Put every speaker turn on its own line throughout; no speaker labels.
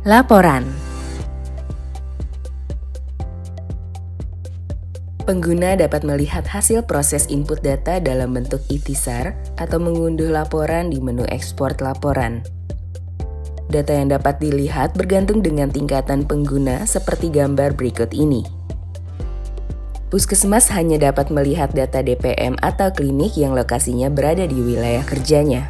Laporan. Pengguna dapat melihat hasil proses input data dalam bentuk ikhtisar atau mengunduh laporan di menu ekspor laporan. Data yang dapat dilihat bergantung dengan tingkatan pengguna seperti gambar berikut ini. Puskesmas hanya dapat melihat data DPM atau klinik yang lokasinya berada di wilayah kerjanya.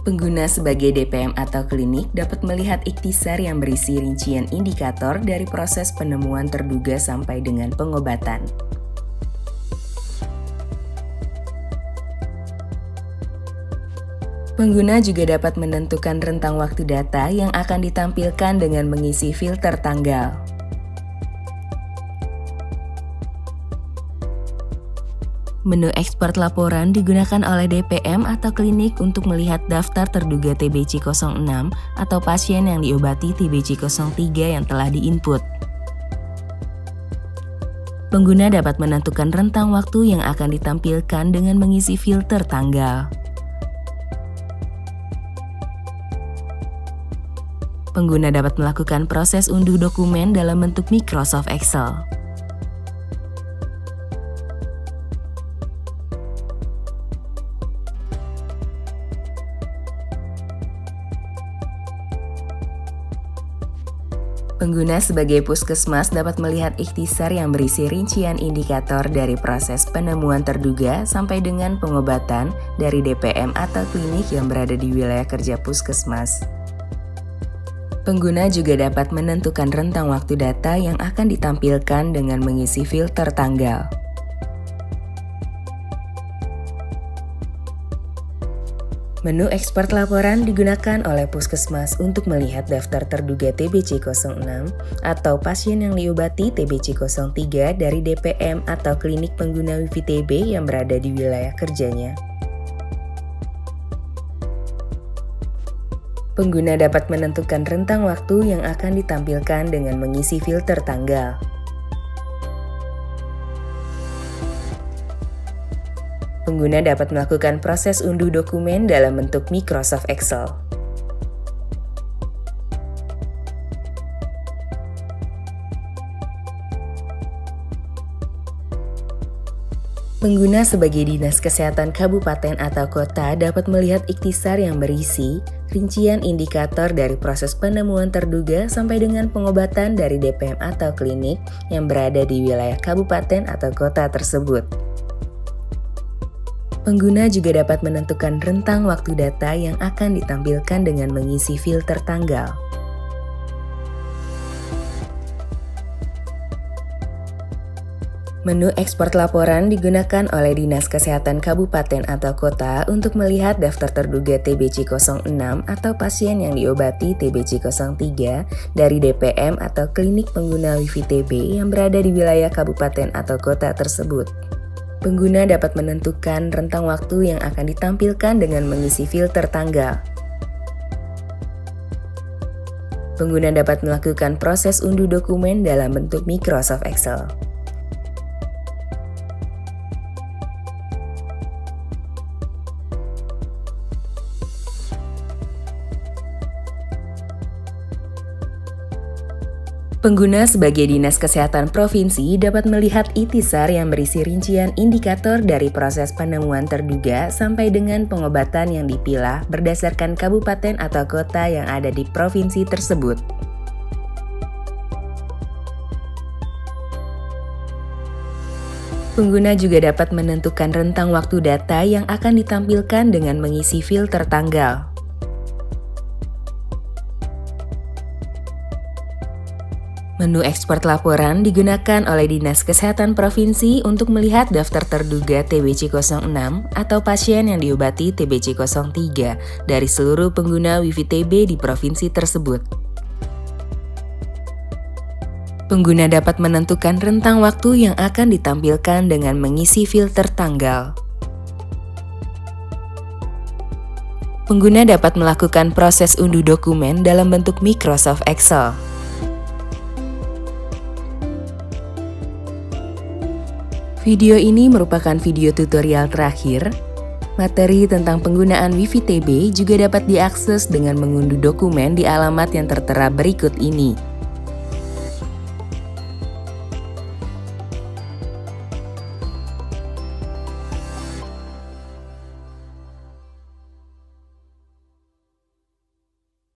Pengguna sebagai DPM atau klinik dapat melihat ikhtisar yang berisi rincian indikator dari proses penemuan terduga sampai dengan pengobatan. Pengguna juga dapat menentukan rentang waktu data yang akan ditampilkan dengan mengisi filter tanggal. Menu ekspor laporan digunakan oleh DPM atau klinik untuk melihat daftar terduga TBC 06 atau pasien yang diobati TBC 03 yang telah diinput. Pengguna dapat menentukan rentang waktu yang akan ditampilkan dengan mengisi filter tanggal. Pengguna dapat melakukan proses unduh dokumen dalam bentuk Microsoft Excel. Pengguna sebagai puskesmas dapat melihat ikhtisar yang berisi rincian indikator dari proses penemuan terduga sampai dengan pengobatan dari DPM atau klinik yang berada di wilayah kerja puskesmas. Pengguna juga dapat menentukan rentang waktu data yang akan ditampilkan dengan mengisi filter tanggal. Menu ekspor laporan digunakan oleh puskesmas untuk melihat daftar terduga TBC 06 atau pasien yang diobati TBC 03 dari DPM atau klinik pengguna Wifi TB yang berada di wilayah kerjanya. Pengguna dapat menentukan rentang waktu yang akan ditampilkan dengan mengisi filter tanggal. Pengguna dapat melakukan proses unduh dokumen dalam bentuk Microsoft Excel. Pengguna sebagai Dinas Kesehatan Kabupaten atau Kota dapat melihat ikhtisar yang berisi rincian indikator dari proses penemuan terduga sampai dengan pengobatan dari DPM atau klinik yang berada di wilayah kabupaten atau kota tersebut. Pengguna juga dapat menentukan rentang waktu data yang akan ditampilkan dengan mengisi filter tanggal. Menu ekspor laporan digunakan oleh Dinas Kesehatan Kabupaten atau Kota untuk melihat daftar terduga TBC 06 atau pasien yang diobati TBC 03 dari DPM atau klinik pengguna Wifi TB yang berada di wilayah kabupaten atau kota tersebut. Pengguna dapat menentukan rentang waktu yang akan ditampilkan dengan mengisi filter tanggal. Pengguna dapat melakukan proses unduh dokumen dalam bentuk Microsoft Excel. Pengguna sebagai Dinas Kesehatan Provinsi dapat melihat ikhtisar yang berisi rincian indikator dari proses penemuan terduga sampai dengan pengobatan yang dipilah berdasarkan kabupaten atau kota yang ada di provinsi tersebut. Pengguna juga dapat menentukan rentang waktu data yang akan ditampilkan dengan mengisi filter tanggal. Menu ekspor laporan digunakan oleh Dinas Kesehatan Provinsi untuk melihat daftar terduga TBC 06 atau pasien yang diobati TBC 03 dari seluruh pengguna Wifi TB di provinsi tersebut. Pengguna dapat menentukan rentang waktu yang akan ditampilkan dengan mengisi filter tanggal. Pengguna dapat melakukan proses unduh dokumen dalam bentuk Microsoft Excel. Video ini merupakan video tutorial terakhir Materi tentang penggunaan Wifi TB juga dapat diakses dengan mengunduh dokumen di alamat yang tertera berikut ini.